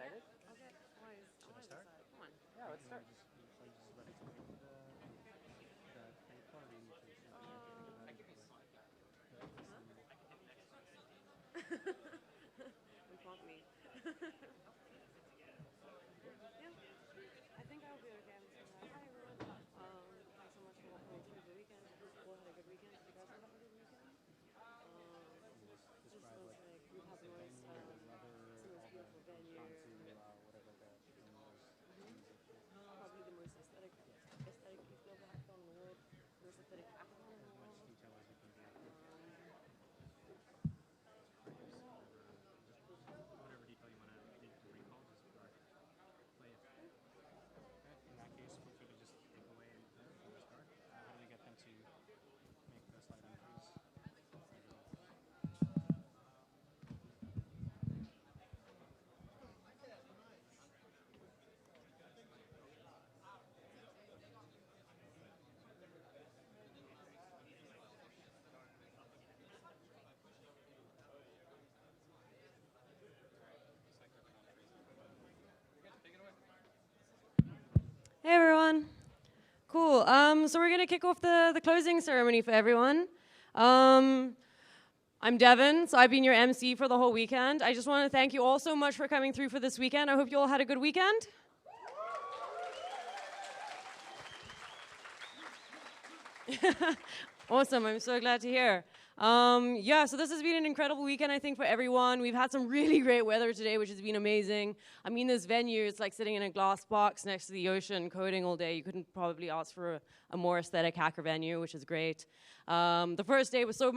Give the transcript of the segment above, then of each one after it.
excited? Okay. Should I start? Come on. Yeah, let's start. Don't prompt me. Yeah, I think I'll be okay. I'm just gonna, hi everyone. Thanks so much for coming through the weekend. I hope you all had a good weekend. You guys all have a good weekend? This was like, we've had the most beautiful venue. Probably the most aesthetic ETHGlobal hackathon in the world. Most aesthetic hackathon in the world. Whatever detail you want to recall, just start. Play it. In that case, feel free to just take away and start. How do we get them to make the slide entries? Hey everyone. Cool. So we're gonna kick off the closing ceremony for everyone. I'm Devin, so I've been your MC for the whole weekend. I just want to thank you all so much for coming through for this weekend. I hope you all had a good weekend. Awesome, I'm so glad to hear. Yeah, so this has been an incredible weekend, I think, for everyone. We've had some really great weather today, which has been amazing. I mean, this venue, it's like sitting in a glass box next to the ocean, coding all day. You couldn't probably ask for a more aesthetic hacker venue, which is great. The first day was so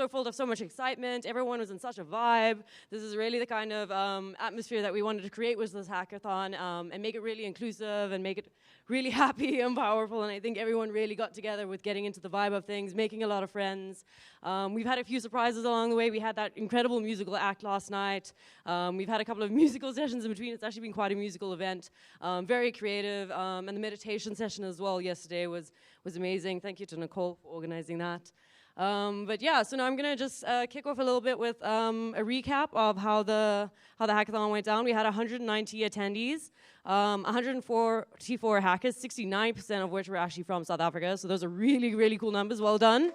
full of so much excitement. Everyone was in such a vibe. This is really the kind of atmosphere that we wanted to create with this hackathon, and make it really inclusive and make it really happy and powerful. And I think everyone really got together with getting into the vibe of things, making a lot of friends. We've had a few surprises along the way. We had that incredible musical act last night. We've had a couple of musical sessions in between. It's actually been quite a musical event. Very creative. And the meditation session as well yesterday was amazing. Thank you to Nicole for organizing that. But yeah, so now I'm gonna just kick off a little bit with a recap of how the hackathon went down. We had 190 attendees, 144 hackers, 69% of which were actually from South Africa. So those are really, really cool numbers. Well done.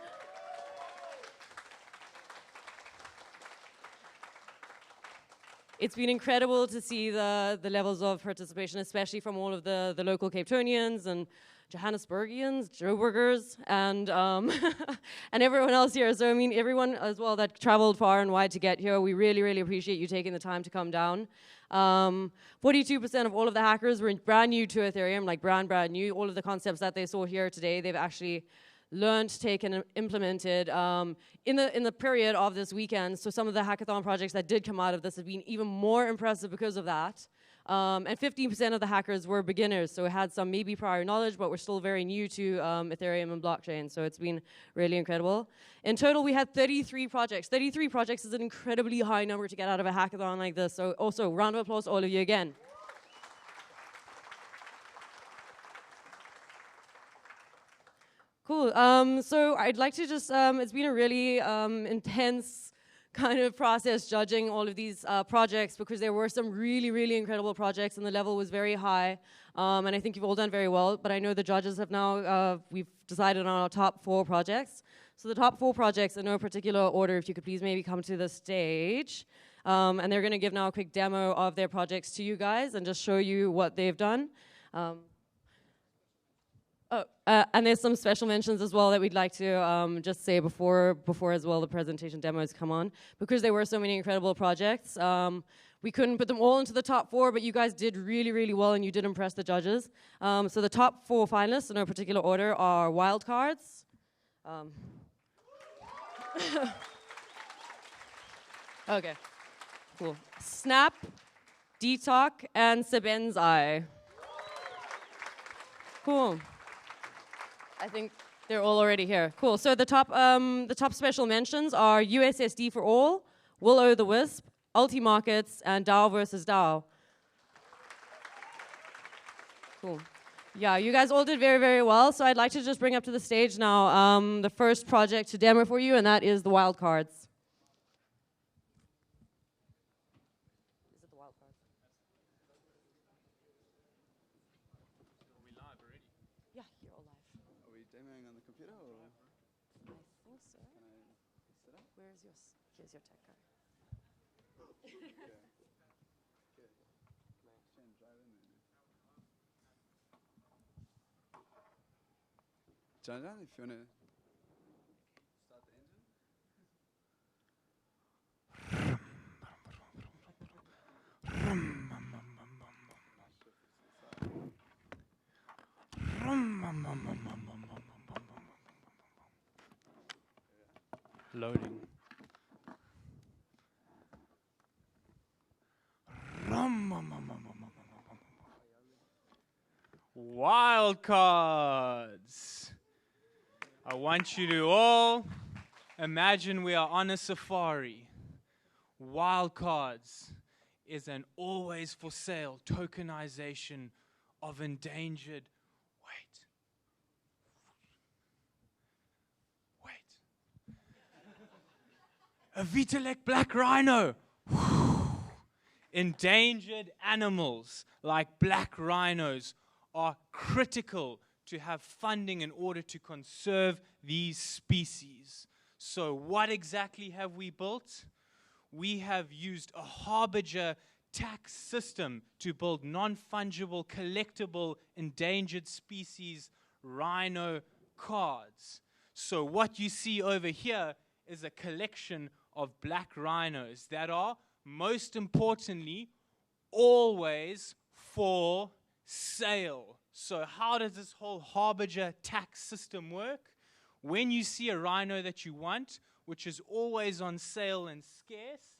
It's been incredible to see the levels of participation, especially from all of the local Capetonians and Johannesburgians, Joburgers, and and everyone else here. So I mean, everyone as well that traveled far and wide to get here. We really, really appreciate you taking the time to come down. 42% of all of the hackers were brand new to Ethereum, like brand new. All of the concepts that they saw here today, they've actually learned, taken, and implemented in the period of this weekend. So some of the hackathon projects that did come out of this have been even more impressive because of that. And 15% of the hackers were beginners, so had some maybe prior knowledge, but were still very new to Ethereum and blockchain. So it's been really incredible. In total, we had 33 projects. 33 projects is an incredibly high number to get out of a hackathon like this. So also, round of applause to all of you again. Cool. So I'd like to just, it's been a really intense kind of process judging all of these projects, because there were some really, really incredible projects and the level was very high. And I think you've all done very well, but I know the judges have now, we've decided on our top 4 projects. So the top 4 projects in no particular order, if you could please maybe come to the stage. And they're gonna give now a quick demo of their projects to you guys and just show you what they've done. And there's some special mentions as well that we'd like to just say before as well the presentation demos come on, because there were so many incredible projects. We couldn't put them all into the top 4, but you guys did really, really well and you did impress the judges. So the top 4 finalists in no particular order are Wildcards. Okay, cool. Snap, Detox, and Sebenzai. Cool. I think they're all already here. Cool. So the top special mentions are USSD for All, Will-O-the-Wisp, Ulti-Markets, and DAO versus DAO. Cool. Yeah, you guys all did very, very well. So I'd like to just bring up to the stage now the first project to demo for you, and that is the Wildcards. Is it the Wildcards? There's your tech guy. John, if you want to start the engine. Loading. Wildcards. I want you to all imagine we are on a safari. Wildcards is an always for sale tokenization of endangered. Wait. A Vitalik black rhino. Endangered animals like black rhinos are critical to have funding in order to conserve these species. So what exactly have we built? We have used a harbinger tax system to build non-fungible, collectible, endangered species rhino cards. So what you see over here is a collection of black rhinos that are, most importantly, always for sale. So how does this whole harbinger tax system work? When you see a rhino that you want, which is always on sale and scarce,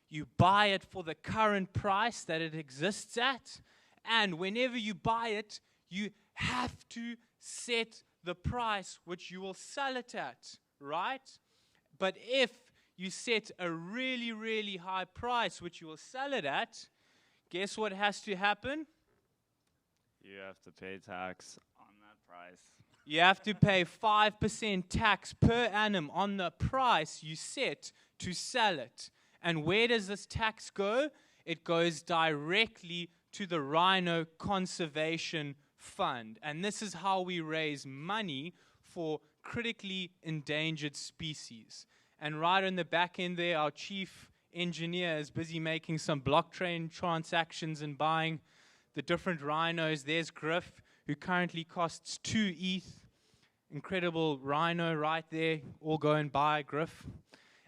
you buy it for the current price that it exists at. And whenever you buy it, you have to set the price which you will sell it at, right? But if you set a really, really high price which you will sell it at, guess what has to happen? You have to pay tax on that price. You have to pay 5% tax per annum on the price you set to sell it. And where does this tax go? It goes directly to the Rhino Conservation Fund. And this is how we raise money for critically endangered species. And right in the back end there, our chief engineer is busy making some blockchain transactions and buying the different rhinos. There's Griff, who currently costs 2 ETH. Incredible rhino right there. All go and buy Griff.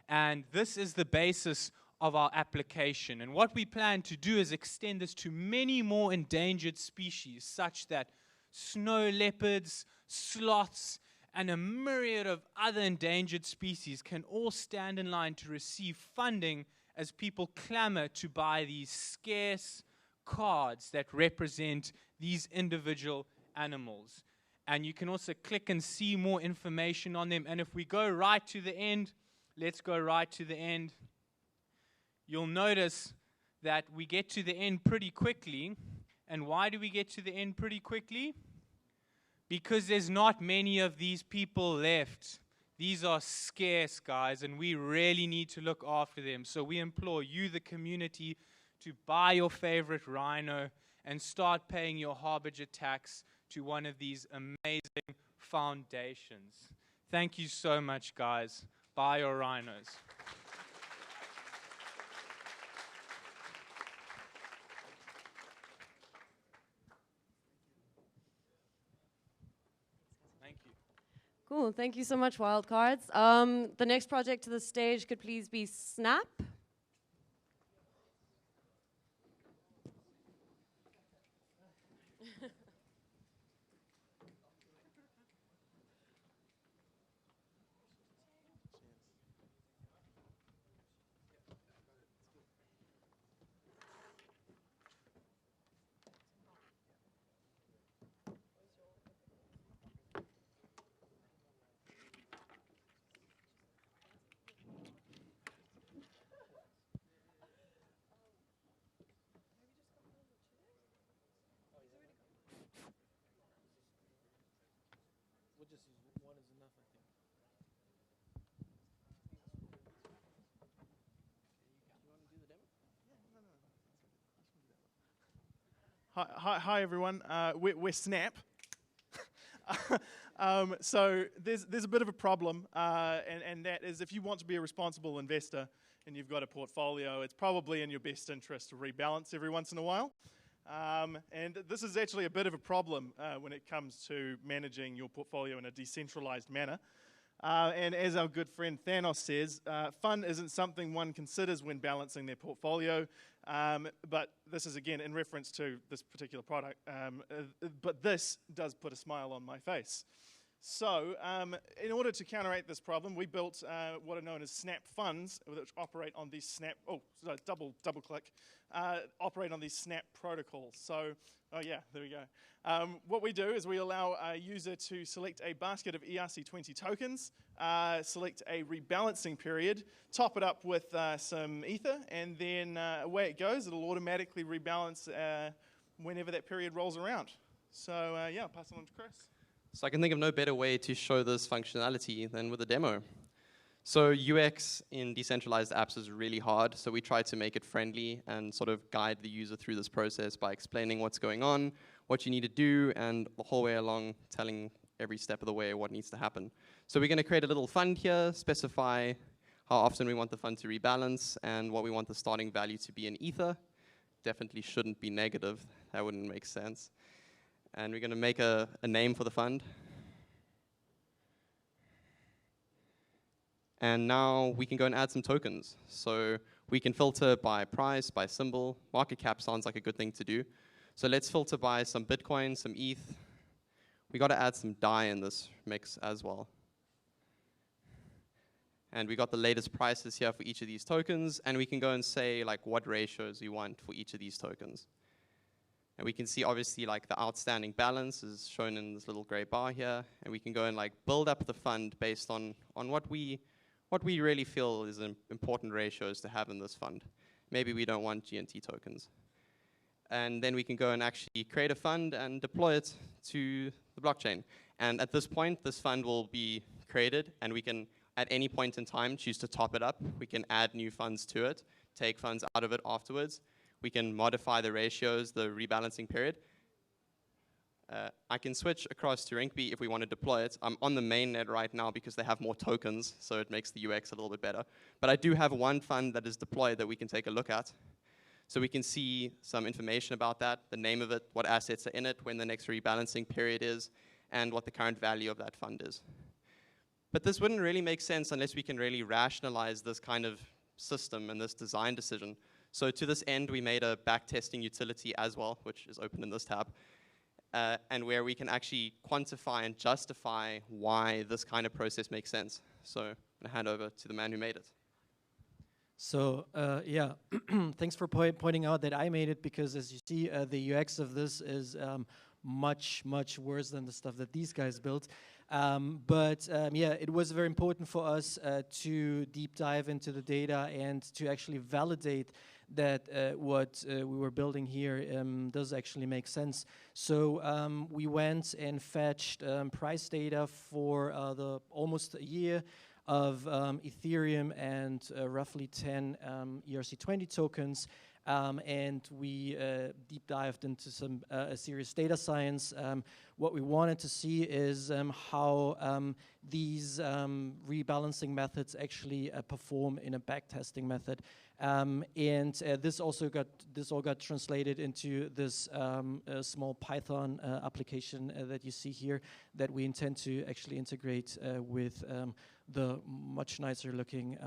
And this is the basis of our application. And what we plan to do is extend this to many more endangered species, such that snow leopards, sloths, and a myriad of other endangered species can all stand in line to receive funding as people clamor to buy these scarce cards that represent these individual animals. And you can also click and see more information on them. And if we go right to the end, let's go right to the end. You'll notice that we get to the end pretty quickly. And why do we get to the end pretty quickly? Because there's not many of these people left. These are scarce, guys, and we really need to look after them. So we implore you, the community, to buy your favorite rhino and start paying your harbinger tax to one of these amazing foundations. Thank you so much, guys. Buy your rhinos. Thank you. Cool. Thank you so much, Wildcards. The next project to the stage could please be Snap. We'll just use one is enough, I think. You want to do the demo? Hi everyone. We're Snap. So there's a bit of a problem, and that is if you want to be a responsible investor and you've got a portfolio, it's probably in your best interest to rebalance every once in a while. And this is actually a bit of a problem when it comes to managing your portfolio in a decentralized manner. And as our good friend Thanos says, fun isn't something one considers when balancing their portfolio, but this is again in reference to this particular product, but this does put a smile on my face. So in order to counteract this problem, we built what are known as snap funds, which operate on these snap, double click, operate on these snap protocols. So, oh yeah, there we go. What we do is we allow a user to select a basket of ERC20 tokens, select a rebalancing period, top it up with some Ether, and then away it goes. It'll automatically rebalance whenever that period rolls around. So yeah, I'll pass it on to Chris. So I can think of no better way to show this functionality than with a demo. So UX in decentralized apps is really hard, so we try to make it friendly and sort of guide the user through this process by explaining what's going on, what you need to do, and the whole way along telling every step of the way what needs to happen. So we're going to create a little fund here, specify how often we want the fund to rebalance, and what we want the starting value to be in Ether. Definitely shouldn't be negative. That wouldn't make sense. And we're going to make a name for the fund. And now we can go and add some tokens. So we can filter by price, by symbol. Market cap sounds like a good thing to do. So let's filter by some Bitcoin, some ETH. We got to add some DAI in this mix as well. And we got the latest prices here for each of these tokens. And we can go and say like what ratios we want for each of these tokens. And we can see obviously like the outstanding balance is shown in this little gray bar here. And we can go and like build up the fund based on what we really feel is important ratios to have in this fund. Maybe we don't want GNT tokens. And then we can go and actually create a fund and deploy it to the blockchain. And at this point, this fund will be created, and we can, at any point in time, choose to top it up. We can add new funds to it, take funds out of it afterwards. We can modify the ratios, the rebalancing period. I can switch across to Rinkeby if we want to deploy it. I'm on the mainnet right now because they have more tokens, so it makes the UX a little bit better. But I do have one fund that is deployed that we can take a look at. So we can see some information about that, the name of it, what assets are in it, when the next rebalancing period is, and what the current value of that fund is. But this wouldn't really make sense unless we can really rationalize this kind of system and this design decision. So to this end, we made a backtesting utility as well, which is open in this tab, and where we can actually quantify and justify why this kind of process makes sense. So I'm going to hand over to the man who made it. So yeah, thanks for pointing out that I made it, because as you see, the UX of this is much worse than the stuff that these guys built. But yeah, it was very important for us to deep dive into the data and to actually validate that what we were building here does actually make sense. So we went and fetched price data for the almost a year of Ethereum and roughly 10 ERC20 tokens. And we deep dived into some serious data science. What we wanted to see is how these rebalancing methods actually perform in a backtesting method. And this all got translated into this small Python application that you see here that we intend to actually integrate with the much nicer looking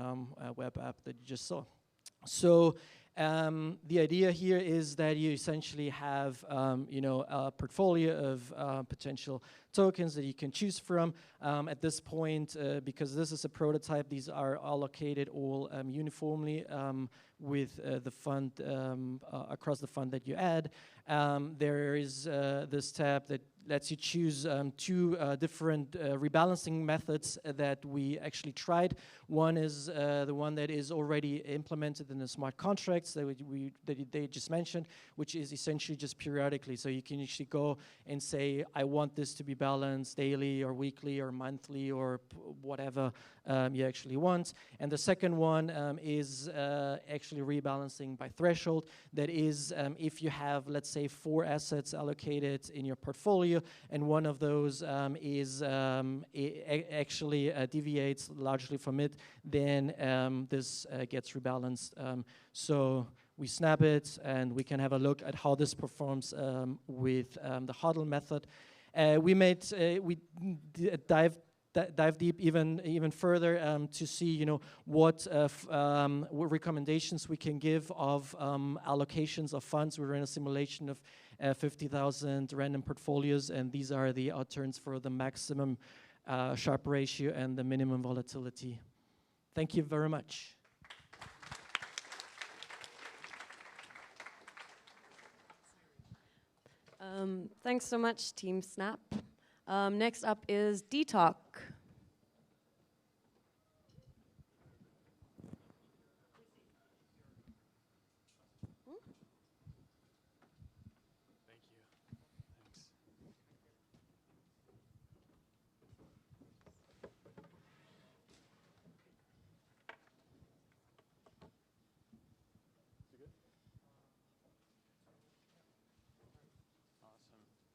web app that you just saw. So the idea here is that you essentially have a portfolio of potential tokens that you can choose from. At this point, because this is a prototype, these are allocated all uniformly with the fund across the fund that you add. There is this tab that lets you choose two different rebalancing methods that we actually tried. One is the one that is already implemented in the smart contracts that they just mentioned, which is essentially just periodically. So you can actually go and say, I want this to be rebalance daily or weekly or monthly or whatever you actually want. And the second one is actually rebalancing by threshold. That is, if you have, let's say, 4 assets allocated in your portfolio, and one of those is actually deviates largely from it, then this gets rebalanced. So we snap it, and we can have a look at how this performs with the HODL method. We dive deep even further to see, what recommendations we can give of allocations of funds. We ran a simulation of 50,000 random portfolios, and these are the outturns for the maximum Sharpe ratio and the minimum volatility. Thank you very much. Thanks so much, Team Snap. Next up is DTalk. Thank you. Thanks.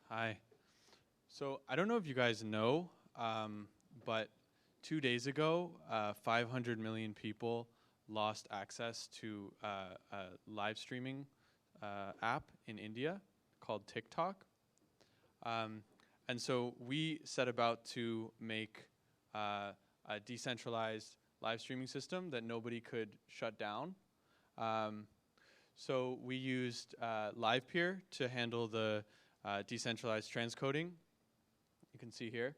Hi. So I don't know if you guys know, but 2 days ago, 500 million people lost access to a live streaming app in India called TikTok. And so we set about to make a decentralized live streaming system that nobody could shut down. So we used LivePeer to handle the decentralized transcoding, you can see here.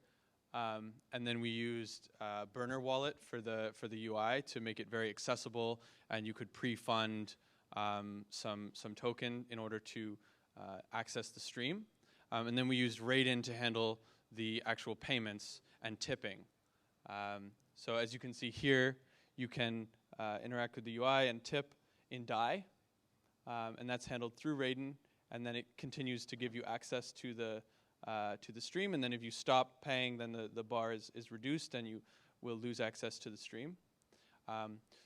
And then we used Burner Wallet for the UI to make it very accessible, and you could pre-fund some token in order to access the stream. And then we used Raiden to handle the actual payments and tipping. So as you can see here, you can interact with the UI and tip in DAI, and that's handled through Raiden. And then it continues to give you access to the stream. And then if you stop paying, then the bar is reduced, and you will lose access to the stream.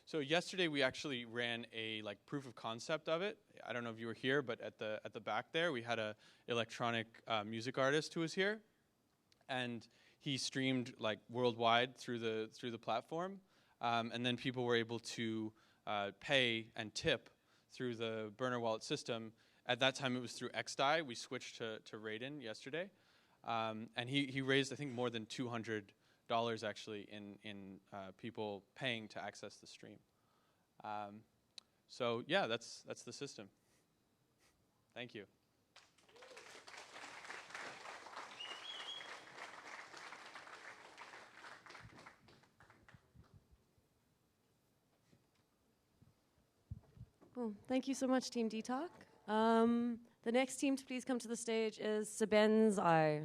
So yesterday we actually ran a proof of concept of it. I don't know if you were here, but at the back there we had a electronic music artist who was here, and he streamed worldwide through the platform. And then people were able to pay and tip through the Burner Wallet system. At that time, it was through XDAI. We switched to Raiden yesterday. And he raised, I think, more than $200 actually in people paying to access the stream. So yeah, that's the system. Thank you. Cool. Thank you so much, Team DTalk. The next team to please come to the stage is Seben's Eye.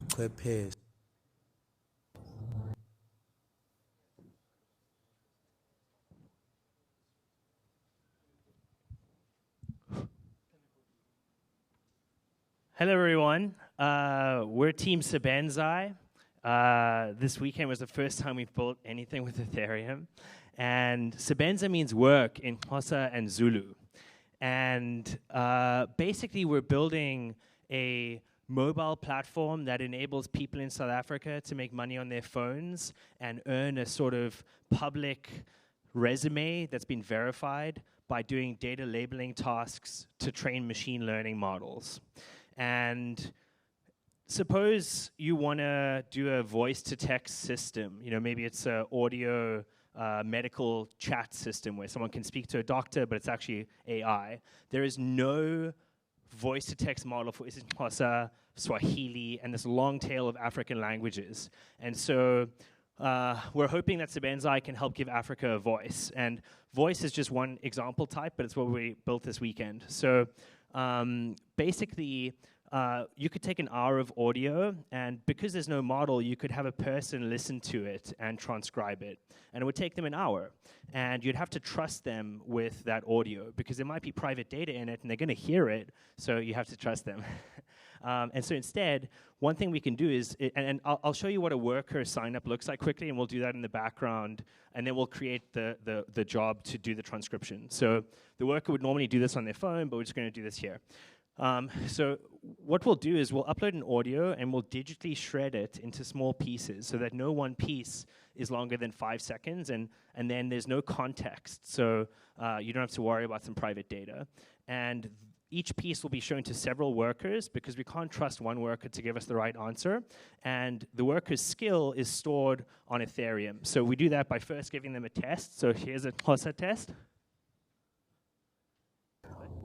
Clip paste. Hello, everyone. We're Team Seben's Eye. this weekend was the first time we've built anything with Ethereum. And Sebenza means work in Xhosa and Zulu. And basically, we're building a mobile platform that enables people in South Africa to make money on their phones and earn a sort of public resume that's been verified by doing data labeling tasks to train machine learning models. And suppose you want to do a voice-to-text system. You know, maybe it's an audio medical chat system where someone can speak to a doctor, but it's actually AI. There is no voice-to-text model for Xhosa, Swahili, and this long tail of African languages. And so we're hoping that Sebenza can help give Africa a voice. And voice is just one example type, but it's what we built this weekend. So basically, you could take an hour of audio, and because there's no model, you could have a person listen to it and transcribe it. And it would take them an hour. And you'd have to trust them with that audio, because there might be private data in it, and they're going to hear it, so you have to trust them. And so instead, one thing we can do is, and I'll show you what a worker sign-up looks like quickly, and we'll do that in the background, and then we'll create the job to do the transcription. So the worker would normally do this on their phone, but we're just going to do this here. So what we'll do is we'll upload an audio and we'll digitally shred it into small pieces so that no one piece is longer than 5 seconds, and then there's no context, so you don't have to worry about some private data. And each piece will be shown to several workers because we can't trust one worker to give us the right answer. And the worker's skill is stored on Ethereum. So we do that by first giving them a test. So here's a Xhosa test.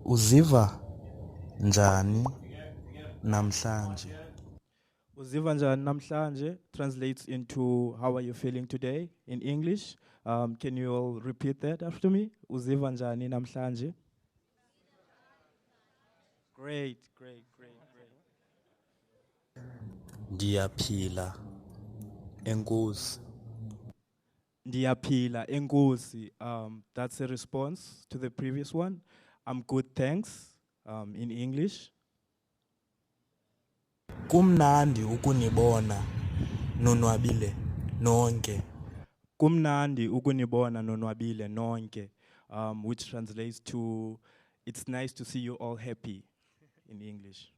Uziva njani namhlanje? Uziva njani namhlanje translates into how are you feeling today in English. Can you all repeat that after me? Uziva njani namhlanje? Great. Ndiyaphila. Enkosi. Ndiyaphila, enkosi. That's a response to the previous one. I'm good, thanks. In English. Kumnandi ukunibona nonwabile nonke. Kumnandi ukunibona nonwabile nonke, which translates to it's nice to see you all happy in English.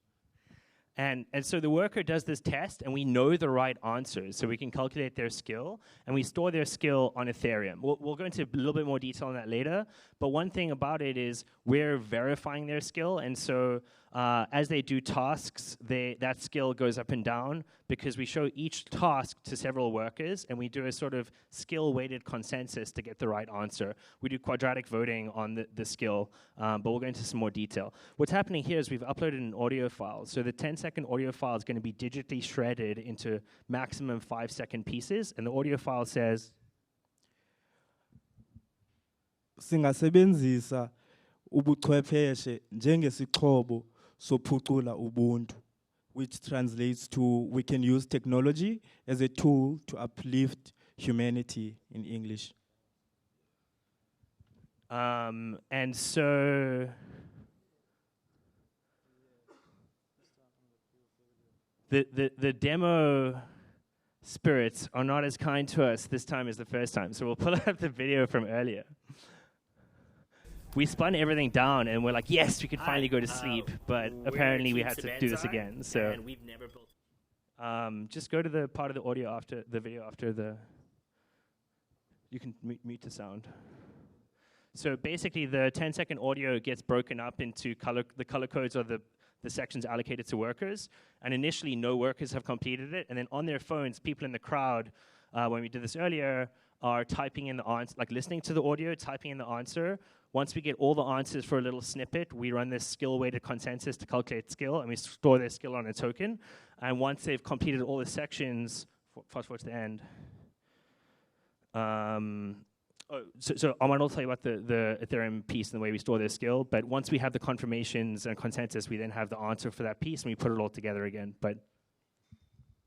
And so the worker does this test, and we know the right answers, so we can calculate their skill, and we store their skill on Ethereum. We'll go into a little bit more detail on that later, but one thing about it is we're verifying their skill, and so as they do tasks, that skill goes up and down because we show each task to several workers, and we do a sort of skill-weighted consensus to get the right answer. We do quadratic voting on the skill, but we'll go into some more detail. What's happening here is we've uploaded an audio file. So the 10-second audio file is going to be digitally shredded into maximum 5-second pieces, and the audio file says, Singasebenzisa ubuchwepheshe njengesixhobo sophucula ubuntu, which translates to we can use technology as a tool to uplift humanity in English. And so the demo spirits are not as kind to us this time as the first time. So we'll pull up the video from earlier. We spun everything down, and we're like, yes, we could finally go to sleep. But apparently we had to do this again. So and we've never built. just go to the part of the audio after the video after the. You can mute the sound. So basically, the 10-second audio gets broken up into the color codes of the sections allocated to workers. And initially, no workers have completed it. And then on their phones, people in the crowd, when we did this earlier, are typing in the answer, like listening to the audio, typing in the answer. Once we get all the answers for a little snippet, we run this skill-weighted consensus to calculate skill, and we store their skill on a token. And once they've completed all the sections, fast forward to the end. So Armand will tell you about the Ethereum piece and the way we store their skill. But once we have the confirmations and consensus, we then have the answer for that piece, and we put it all together again. But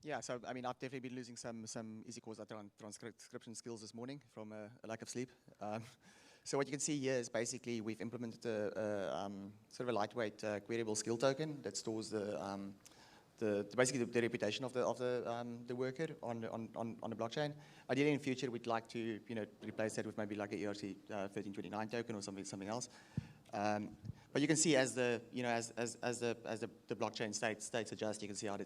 yeah, so I mean, I've definitely been losing some easy course transcription skills this morning from a lack of sleep. So what you can see here is basically we've implemented a sort of a lightweight queryable skill token that stores the basically the reputation of the worker on the blockchain. Ideally, in future, we'd like to replace that with maybe like a ERC 1329 token or something else. But you can see as the blockchain states adjust, you can see how the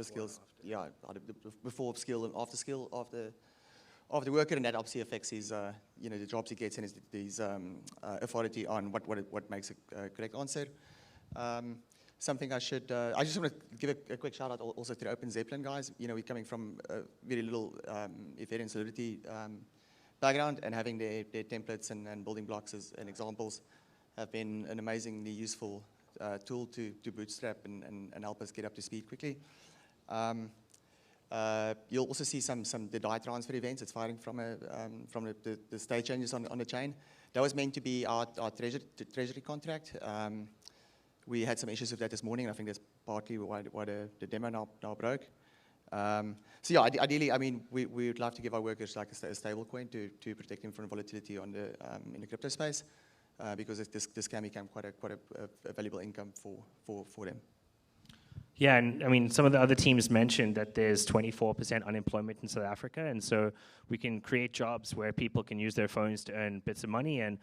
skills, the before skill and after skill of the worker, and that obviously affects his the jobs he gets and his authority on what makes a correct answer. Something I just want to give a quick shout out also to the Open Zeppelin guys. We're coming from a very little Ethereum Solidity background, and having their templates and building blocks and examples have been an amazingly useful tool to bootstrap and help us get up to speed quickly. You'll also see the DAI transfer events. It's firing from the state changes on the chain. That was meant to be our treasury contract. We had some issues with that this morning, and I think that's partly why the demo now broke. So yeah, ideally, I mean, we would love to give our workers like a stable coin to protect them from volatility in the crypto space, because this can become quite a valuable income for them. Yeah, and I mean, some of the other teams mentioned that there's 24% unemployment in South Africa, and so we can create jobs where people can use their phones to earn bits of money. And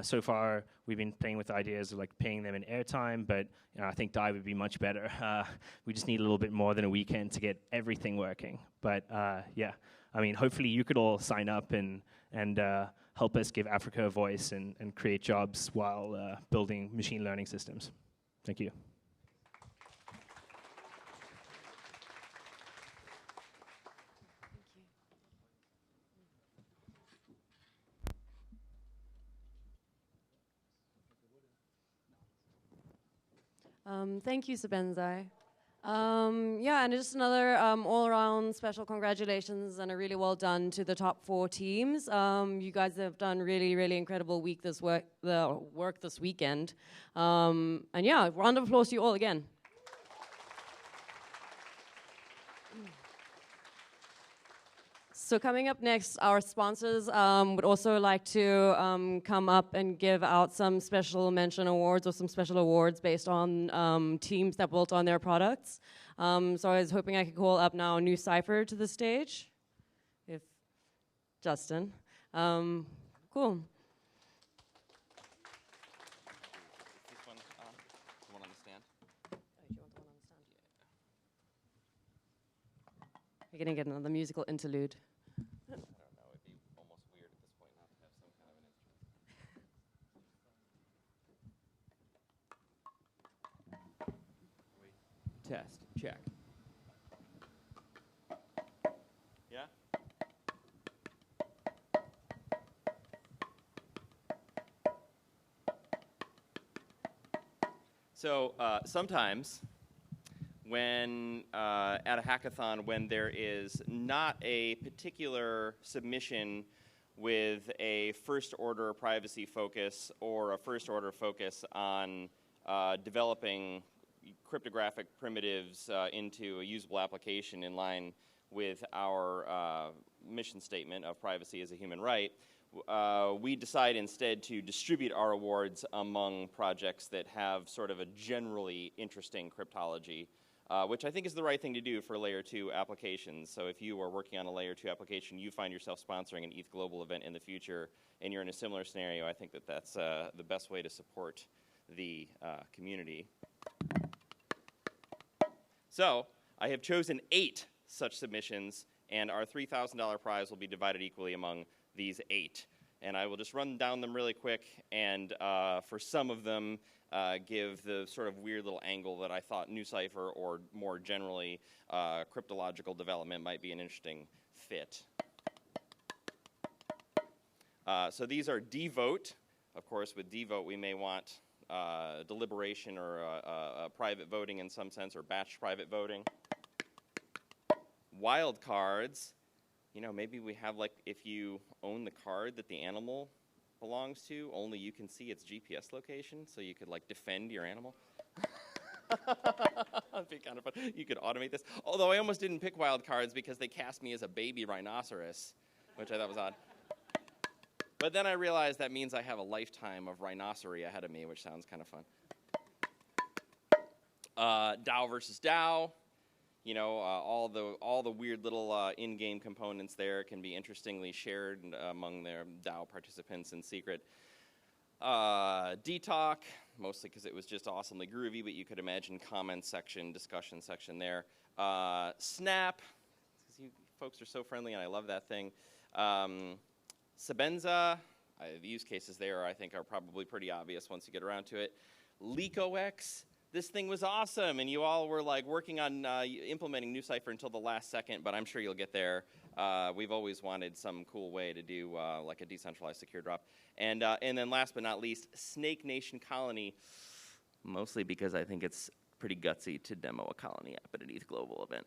so far, we've been playing with ideas of like paying them in airtime, but I think DAI would be much better. We just need a little bit more than a weekend to get everything working. But yeah, I mean, hopefully you could all sign up and help us give Africa a voice and create jobs while building machine learning systems. Thank you. Thank you, Sebenzai. Yeah, and just another all-around special congratulations and a really well done to the top 4 teams. You guys have done really, really incredible work this weekend. And yeah, round of applause to you all again. So coming up next, our sponsors would also like to come up and give out some special mention awards or some special awards based on teams that built on their products. So I was hoping I could call up now New Cypher to the stage. If Justin. Cool. This one, the one on the stand. Oh, do you want the one on the stand? Yeah. We're gonna get another musical interlude. I don't know, it'd be almost weird at this point not to have some kind of an instrument. Test, check. Yeah? So sometimes when at a hackathon, when there is not a particular submission with a first order privacy focus or a first order focus on developing cryptographic primitives into a usable application in line with our mission statement of privacy as a human right, we decide instead to distribute our awards among projects that have sort of a generally interesting cryptology, which I think is the right thing to do for layer 2 applications. So if you are working on a layer 2 application, you find yourself sponsoring an ETHGlobal event in the future, and you're in a similar scenario, I think that that's the best way to support the community. So I have chosen 8 such submissions, and our $3,000 prize will be divided equally among these 8. And I will just run down them really quick, and for some of them, give the sort of weird little angle that I thought NuCypher or more generally cryptological development might be an interesting fit. So these are dvote. Of course, with dvote, we may want deliberation or private voting in some sense, or batch private voting. Wildcards. You know, maybe we have, like, if you own the card that the animal belongs to, only you can see its GPS location, so you could, like, defend your animal. That'd be kind of fun. You could automate this. Although I almost didn't pick wild cards because they cast me as a baby rhinoceros, which I thought was odd. But then I realized that means I have a lifetime of rhinoceros ahead of me, which sounds kind of fun. DAO versus DAO. You know, all the weird little in-game components there can be interestingly shared among their DAO participants in secret. DTalk, mostly because it was just awesomely groovy, but you could imagine comment section, discussion section there. Snap, because you folks are so friendly and I love that thing. Sebenza, the use cases there I think are probably pretty obvious once you get around to it. LeakOX. This thing was awesome, and you all were like working on implementing NewCipher until the last second, but I'm sure you'll get there. We've always wanted some cool way to do like a decentralized secure drop. And then last but not least, Snake Nation Colony, mostly because I think it's pretty gutsy to demo a colony app at an ETHGlobal event.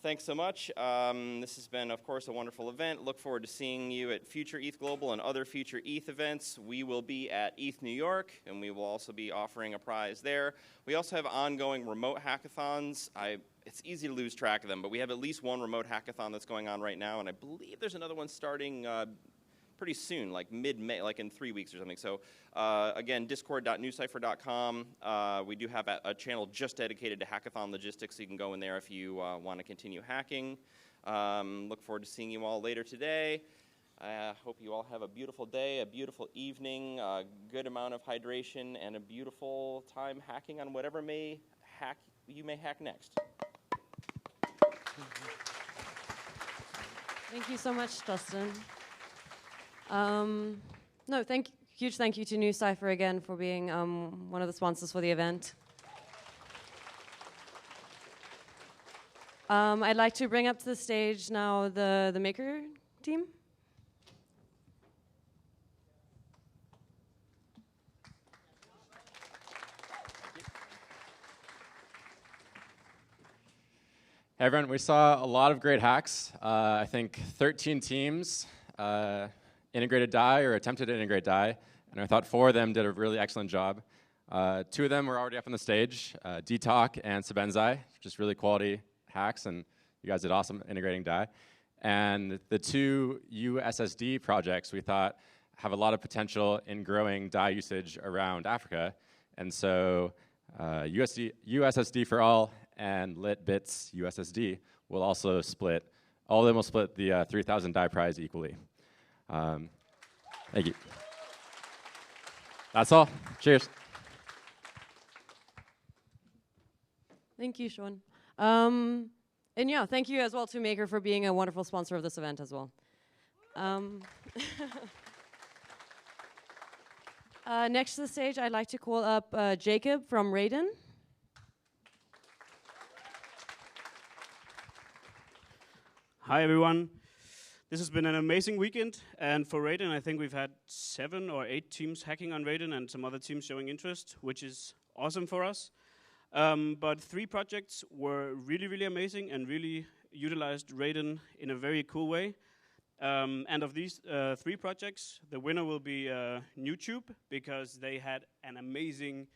Thanks so much. This has been, of course, a wonderful event. Look forward to seeing you at future ETHGlobal and other future ETH events. We will be at ETH New York, and we will also be offering a prize there. We also have ongoing remote hackathons. It's easy to lose track of them, but we have at least one remote hackathon that's going on right now, and I believe there's another one starting pretty soon, like mid-May, like in 3 weeks or something. So again, discord.newcipher.com. We do have a channel just dedicated to hackathon logistics, so you can go in there if you want to continue hacking. Look forward to seeing you all later today. I hope you all have a beautiful day, a beautiful evening, a good amount of hydration, and a beautiful time hacking on whatever you may hack next. Thank you so much, Justin. Huge thank you to NewCipher again for being one of the sponsors for the event. I'd like to bring up to the stage now the Maker team. Hey everyone, we saw a lot of great hacks. I think 13 teams integrated DAI or attempted to integrate DAI, and I thought 4 of them did a really excellent job. 2 of them were already up on the stage, DTalk and Sebenzai, just really quality hacks, and you guys did awesome integrating DAI. And the 2 USSD projects we thought have a lot of potential in growing DAI usage around Africa, and so USSD for all and LitBits USSD will also split. All of them will split the 3,000 DAI prize equally. Thank you. That's all. Cheers. Thank you, Sean. And yeah, thank you as well to Maker for being a wonderful sponsor of this event as well. Next to the stage, I'd like to call up Jacob from Raiden. Hi, everyone. This has been an amazing weekend, and for Raiden, I think we've had 7 or 8 teams hacking on Raiden and some other teams showing interest, which is awesome for us. But 3 projects were really, really amazing and really utilized Raiden in a very cool way. And of these 3 projects, the winner will be YouTube, because they had an amazing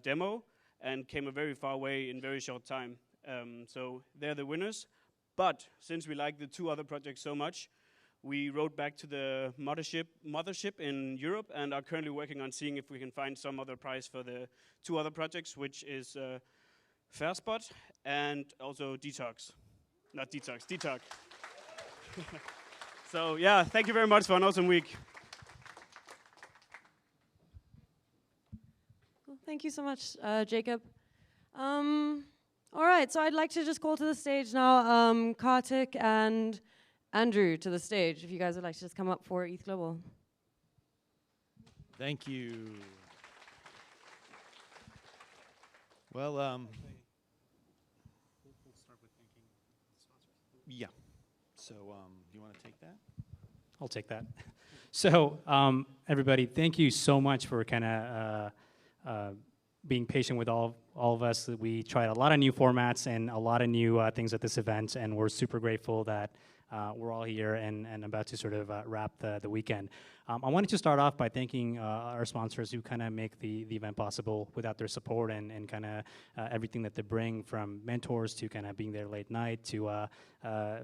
demo and came a very far way in very short time. So they're the winners. But since we like the 2 other projects so much, we wrote back to the mothership in Europe and are currently working on seeing if we can find some other prize for the 2 other projects, which is Fairspot and also Detox. Not Detox, Detox. So yeah, thank you very much for an awesome week. Well, thank you so much, Jacob. All right, so I'd like to just call to the stage now Kartik and Andrew to the stage, if you guys would like to just come up for ETHGlobal. Thank you. Well, yeah. So, you want to take that? I'll take that. So, everybody, thank you so much for kind of being patient with all of us. We tried a lot of new formats and a lot of new things at this event, and we're super grateful that we're all here and about to sort of wrap the weekend. I wanted to start off by thanking our sponsors who kind of make the event possible. Without their support and kind of everything that they bring, from mentors to kind of being there late night to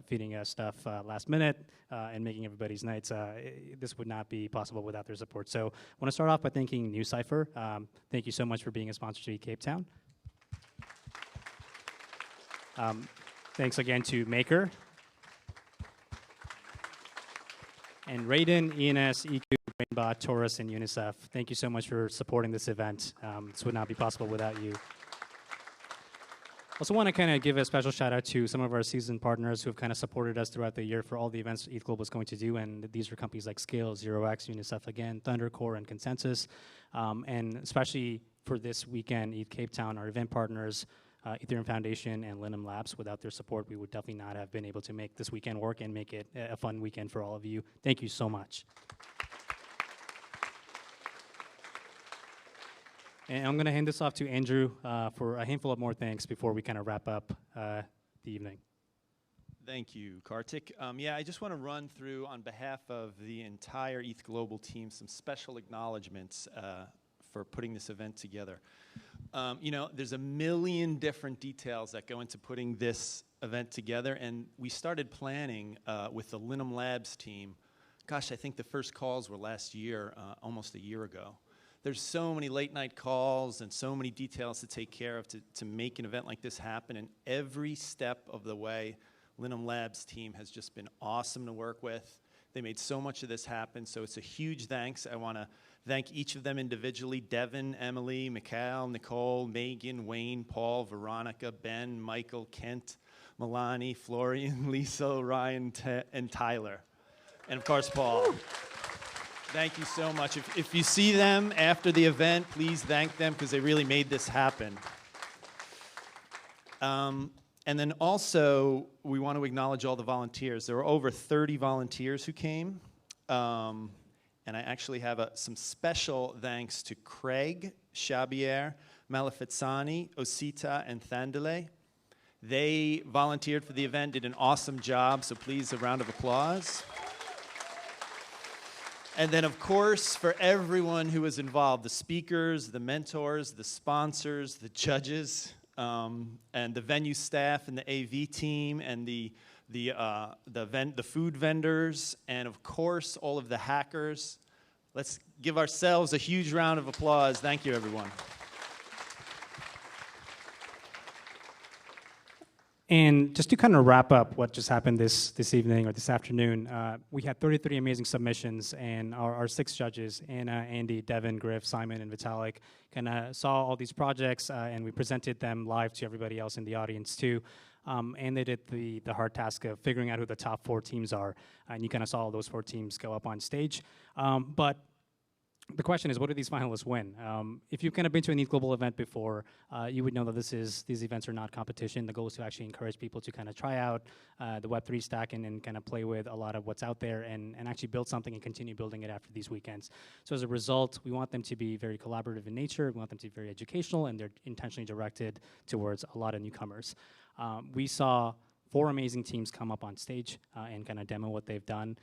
feeding us stuff last minute and making everybody's nights, this would not be possible without their support. So I want to start off by thanking NewCipher. Thank you so much for being a sponsor to ETHCapeTown. Thanks again to Maker. And Raiden, ENS, EQ, Rainbot, Taurus, and UNICEF, thank you so much for supporting this event. This would not be possible without you. Also want to kind of give a special shout out to some of our seasoned partners who have kind of supported us throughout the year for all the events ETHGlobal is going to do, and these are companies like Scale, 0x, UNICEF again, Thundercore, and Consensus. And especially for this weekend, ETHCapeTown, our event partners, Ethereum Foundation and Linum Labs. Without their support, we would definitely not have been able to make this weekend work and make it a fun weekend for all of you. Thank you so much. And I'm going to hand this off to Andrew for a handful of more thanks before we kind of wrap up the evening. Thank you, Kartik. Yeah, I just want to run through, on behalf of the entire ETHGlobal team, some special acknowledgments for putting this event together. You know, there's a million different details that go into putting this event together, and we started planning with the Linum Labs team. Gosh, I think the first calls were last year, almost a year ago. There's so many late night calls and so many details to take care of to make an event like this happen, and every step of the way, Linum Labs team has just been awesome to work with. They made so much of this happen, so it's a huge thanks. I want to thank each of them individually: Devin, Emily, Mikhail, Nicole, Megan, Wayne, Paul, Veronica, Ben, Michael, Kent, Milani, Florian, Lisa, Ryan, and Tyler. And of course, Paul. Thank you so much. If you see them after the event, please thank them because they really made this happen. And then also, we want to acknowledge all the volunteers. There were over 30 volunteers who came. And I actually have some special thanks to Craig, Shabier, Malafitsani, Osita, and Thandele. They volunteered for the event, did an awesome job, so please, a round of applause. And then, of course, for everyone who was involved, the speakers, the mentors, the sponsors, the judges, and the venue staff and the AV team and the food vendors, and of course all of the hackers. Let's give ourselves a huge round of applause. Thank you, everyone. And just to kind of wrap up what just happened this evening or this afternoon, we had 33 amazing submissions, and our 6 judges, Anna, Andy, Devin, Griff, Simon, and Vitalik, kind of saw all these projects, and we presented them live to everybody else in the audience too. And they did the hard task of figuring out who the top 4 teams are, and you kind of saw all those 4 teams go up on stage. But the question is, what do these finalists win? If you've kind of been to an ETHGlobal event before, you would know that these events are not competition. The goal is to actually encourage people to kind of try out the Web3 stack and kind of play with a lot of what's out there and actually build something and continue building it after these weekends. So as a result, we want them to be very collaborative in nature. We want them to be very educational, and they're intentionally directed towards a lot of newcomers. We saw 4 amazing teams come up on stage and kind of demo what they've done.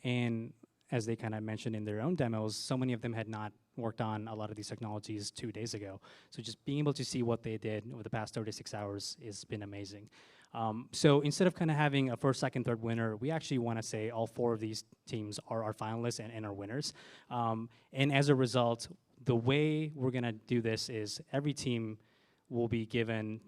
And as they kind of mentioned in their own demos, so many of them had not worked on a lot of these technologies 2 days ago. So just being able to see what they did over the past 36 hours has been amazing. So instead of kind of having a first, second, third winner, we actually want to say all 4 of these teams are our finalists and are winners. And as a result, the way we're going to do this is every team member will be given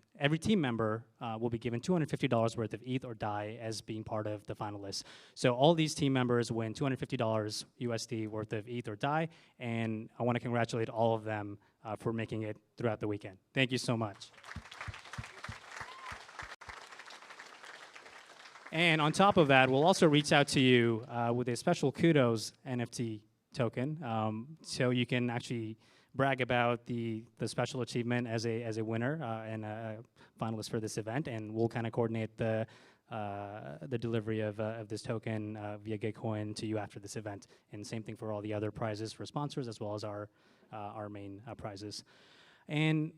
$250 worth of ETH or DAI as being part of the finalists. So all these team members win $250 USD worth of ETH or DAI, and I want to congratulate all of them for making it throughout the weekend. Thank you so much. And on top of that, we'll also reach out to you with a special kudos NFT token, so you can actually brag about the special achievement as a winner and a finalist for this event, and we'll kind of coordinate the delivery of this token via Gitcoin to you after this event. And same thing for all the other prizes for sponsors as well as our main prizes. And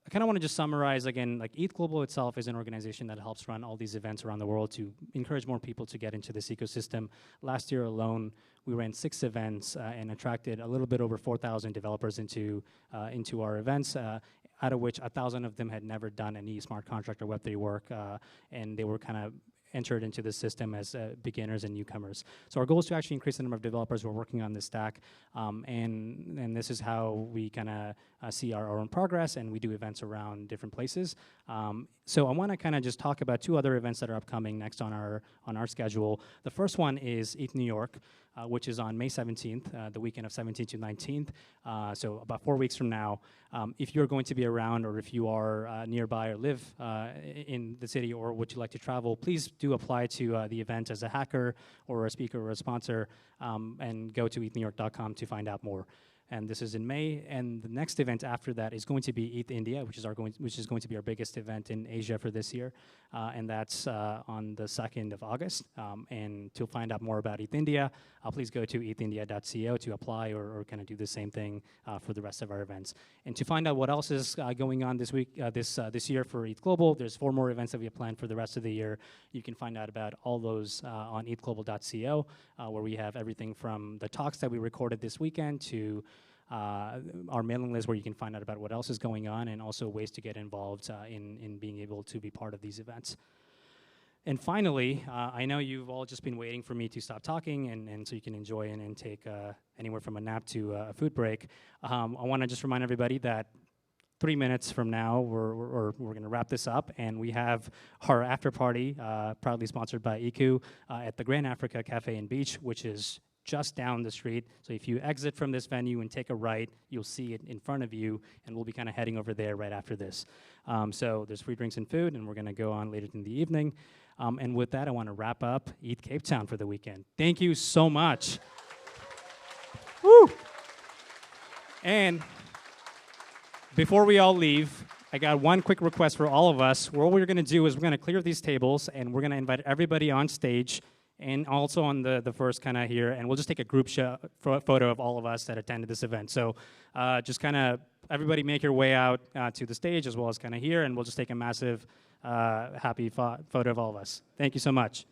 I kind of want to just summarize again, like ETHGlobal itself is an organization that helps run all these events around the world to encourage more people to get into this ecosystem. Last year alone, we ran 6 events and attracted a little bit over 4,000 developers into our events, out of which 1,000 of them had never done any smart contract or Web3 work, and they were kind of entered into the system as beginners and newcomers. So our goal is to actually increase the number of developers who are working on this stack, and this is how we kind of see our own progress, and we do events around different places. So I want to kind of just talk about 2 other events that are upcoming next on our schedule. The first one is ETH New York, which is on May 17th, the weekend of 17th to 19th, so about 4 weeks from now. If you're going to be around, or if you are nearby or live in the city, or would you like to travel, please do apply to the event as a hacker or a speaker or a sponsor, and go to ethnewyork.com to find out more. And this is in May, and the next event after that is going to be ETH India, which is going to be our biggest event in Asia for this year, and that's on the 2nd of August. And to find out more about ETH India, please go to ethindia.co to apply, or kind of do the same thing for the rest of our events. And to find out what else is going on this week, this year for ETHGlobal, there's 4 more events that we have planned for the rest of the year. You can find out about all those on ethglobal.co, where we have everything from the talks that we recorded this weekend to our mailing list, where you can find out about what else is going on, and also ways to get involved in being able to be part of these events. And finally, I know you've all just been waiting for me to stop talking, and so you can enjoy and take anywhere from a nap to a food break. I want to just remind everybody that 3 minutes from now, we're going to wrap this up, and we have our after party, proudly sponsored by EQ, at the Grand Africa Cafe and Beach, which is just down the street. So if you exit from this venue and take a right, you'll see it in front of you, and we'll be kind of heading over there right after this. So there's free drinks and food, and we're going to go on later in the evening. And with that, I want to wrap up ETHCapeTown for the weekend. Thank you so much. Woo! And before we all leave, I got one quick request for all of us. What we're going to do is we're going to clear these tables, and we're going to invite everybody on stage, and also on the first kind of here, and we'll just take a group photo of all of us that attended this event. So just kind of everybody make your way out to the stage, as well as kind of here, and we'll just take a massive happy photo of all of us. Thank you so much.